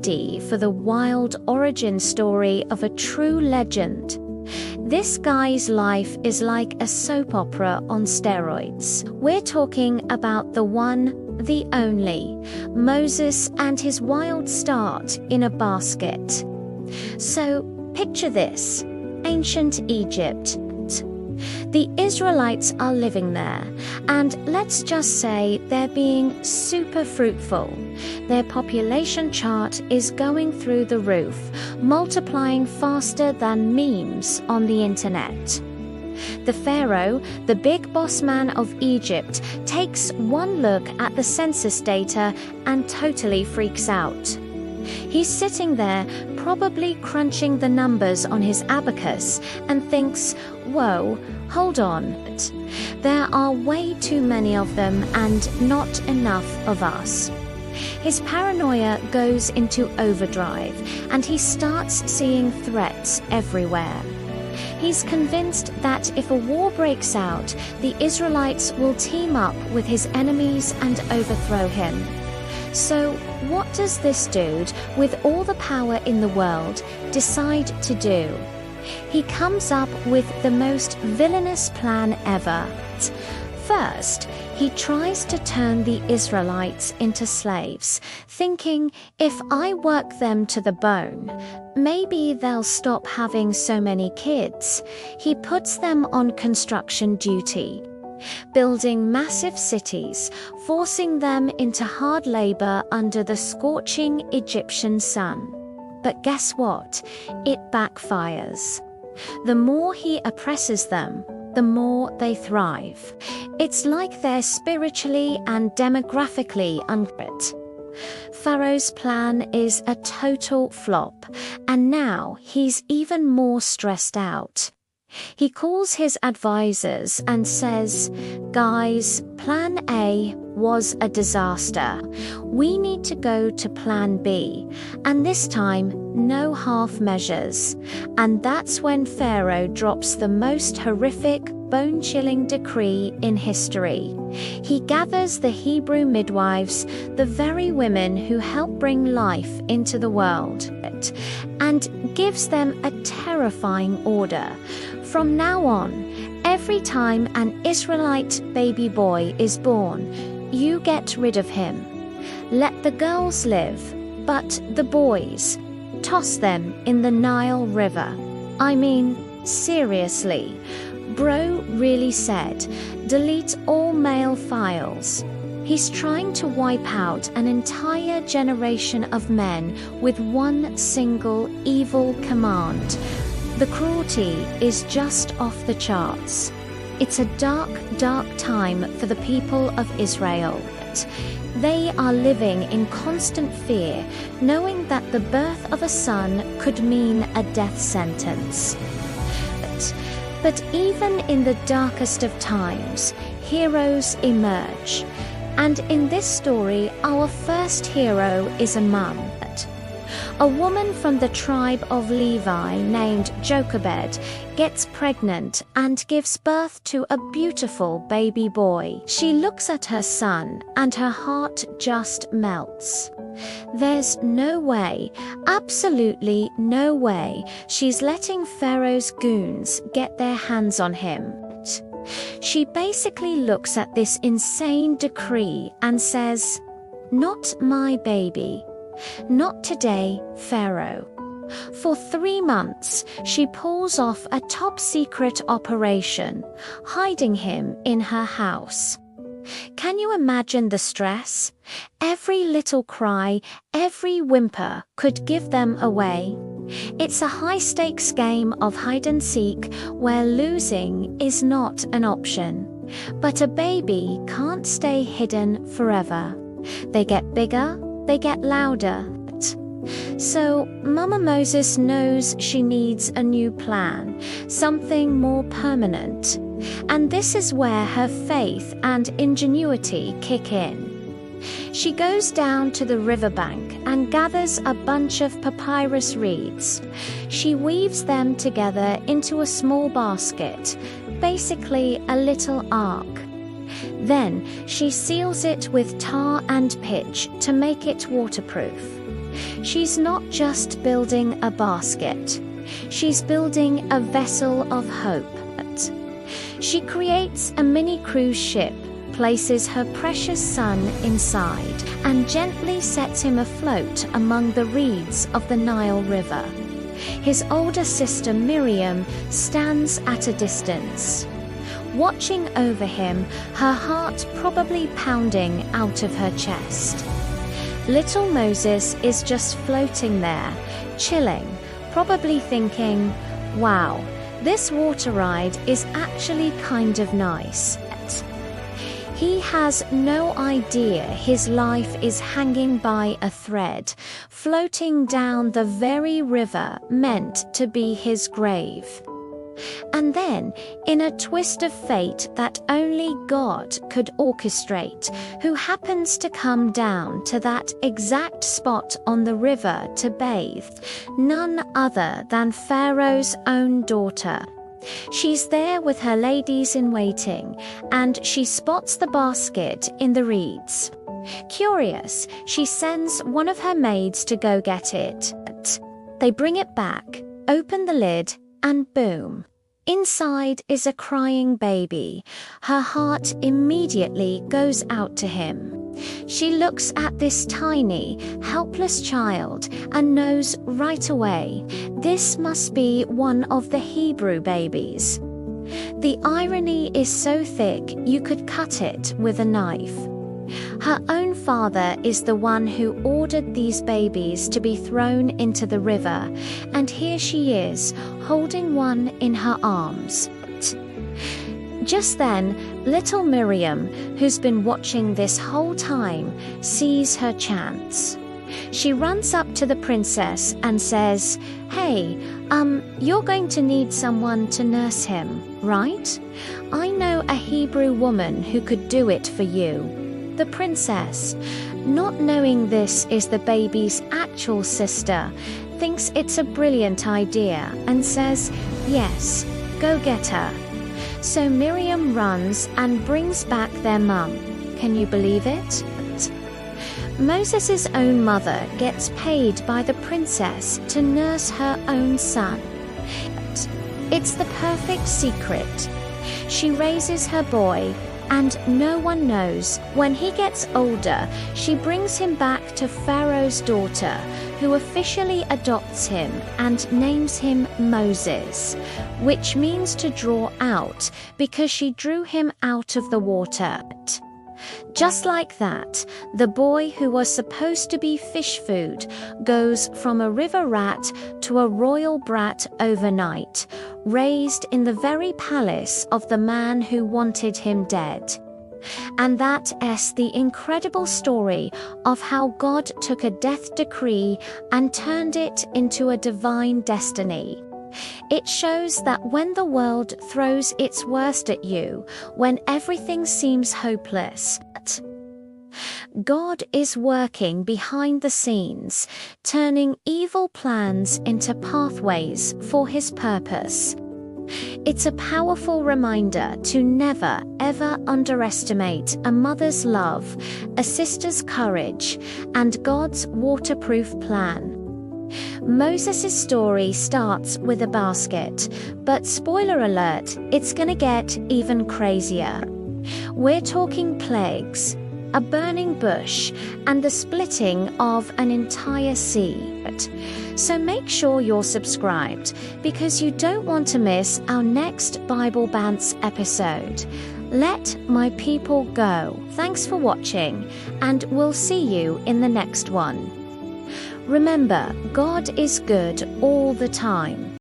ready for the wild origin story of a true legend? This guy's life is like a soap opera on steroids. We're talking about the one, the only, Moses and his wild start in a basket. So, picture this: ancient Egypt. The Israelites are living there, and let's just say they're being super fruitful. Their population chart is going through the roof, multiplying faster than memes on the internet. The Pharaoh, the big boss man of Egypt, takes one look at the census data and totally freaks out. He's sitting there, probably crunching the numbers on his abacus, and thinks, whoa, hold on. There are way too many of them and not enough of us. His paranoia goes into overdrive, and he starts seeing threats everywhere. He's convinced that if a war breaks out, the Israelites will team up with his enemies and overthrow him. So, what does this dude, with all the power in the world, decide to do? He comes up with the most villainous plan ever. First, he tries to turn the Israelites into slaves, thinking, if I work them to the bone, maybe they'll stop having so many kids. He puts them on construction duty, building massive cities, forcing them into hard labor under the scorching Egyptian sun. But guess what? It backfires. The more he oppresses them, the more they thrive. It's like they're spiritually and demographically unfit. Pharaoh's plan is a total flop, and now he's even more stressed out. He calls his advisors and says, guys, plan A was a disaster. We need to go to plan B, and this time, no half measures. And that's when Pharaoh drops the most horrific, bone-chilling decree in history. He gathers the Hebrew midwives, the very women who help bring life into the world, and gives them a terrifying order. From now on, every time an Israelite baby boy is born, you get rid of him. Let the girls live, but the boys, toss them in the Nile River. I mean, seriously, bro really said, delete all male files. He's trying to wipe out an entire generation of men with one single evil command. The cruelty is just off the charts. It's a dark, dark time for the people of Israel. They are living in constant fear, knowing that the birth of a son could mean a death sentence. But even in the darkest of times, heroes emerge. And in this story, our first hero is a mum. A woman from the tribe of Levi named Jochebed gets pregnant and gives birth to a beautiful baby boy. She looks at her son and her heart just melts. There's no way, absolutely no way, she's letting Pharaoh's goons get their hands on him. She basically looks at this insane decree and says, "Not my baby. Not today, Pharaoh." For 3 months, she pulls off a top-secret operation, hiding him in her house. Can you imagine the stress? Every little cry, every whimper could give them away. It's a high-stakes game of hide-and-seek where losing is not an option. But a baby can't stay hidden forever. They get bigger, they get louder. So Mama Moses knows she needs a new plan, something more permanent. And this is where her faith and ingenuity kick in. She goes down to the riverbank and gathers a bunch of papyrus reeds. She weaves them together into a small basket, basically a little ark. Then she seals it with tar and pitch to make it waterproof. She's not just building a basket. She's building a vessel of hope. She creates a mini cruise ship, places her precious son inside, and gently sets him afloat among the reeds of the Nile River. His older sister Miriam stands at a distance, watching over him, her heart probably pounding out of her chest. Little Moses is just floating there, chilling, probably thinking, wow, this water ride is actually kind of nice. He has no idea his life is hanging by a thread, floating down the very river meant to be his grave. And then, in a twist of fate that only God could orchestrate, who happens to come down to that exact spot on the river to bathe, none other than Pharaoh's own daughter. She's there with her ladies-in-waiting, and she spots the basket in the reeds. Curious, she sends one of her maids to go get it. They bring it back, open the lid, and boom. Inside is a crying baby. Her heart immediately goes out to him. She looks at this tiny, helpless child and knows right away this must be one of the Hebrew babies. The irony is so thick you could cut it with a knife. Her own father is the one who ordered these babies to be thrown into the river, and here she is, holding one in her arms. Just then, little Miriam, who's been watching this whole time, sees her chance. She runs up to the princess and says, "Hey, you're going to need someone to nurse him, right? I know a Hebrew woman who could do it for you." The princess, not knowing this is the baby's actual sister, thinks it's a brilliant idea and says, "Yes, go get her." So Miriam runs and brings back their mum. Can you believe it? Moses' own mother gets paid by the princess to nurse her own son. It's the perfect secret. She raises her boy, and no one knows. When he gets older, she brings him back to Pharaoh's daughter, who officially adopts him and names him Moses, which means to draw out, because she drew him out of the water. Just like that, the boy who was supposed to be fish food goes from a river rat to a royal brat overnight, raised in the very palace of the man who wanted him dead. And that is the incredible story of how God took a death decree and turned it into a divine destiny. It shows that when the world throws its worst at you, when everything seems hopeless, God is working behind the scenes, turning evil plans into pathways for His purpose. It's a powerful reminder to never, ever underestimate a mother's love, a sister's courage, and God's waterproof plan. Moses' story starts with a basket, but spoiler alert, it's gonna get even crazier. We're talking plagues, a burning bush, and the splitting of an entire sea. So make sure you're subscribed, because you don't want to miss our next Bible Bants episode. Let my people go. Thanks for watching, and we'll see you in the next one. Remember, God is good all the time.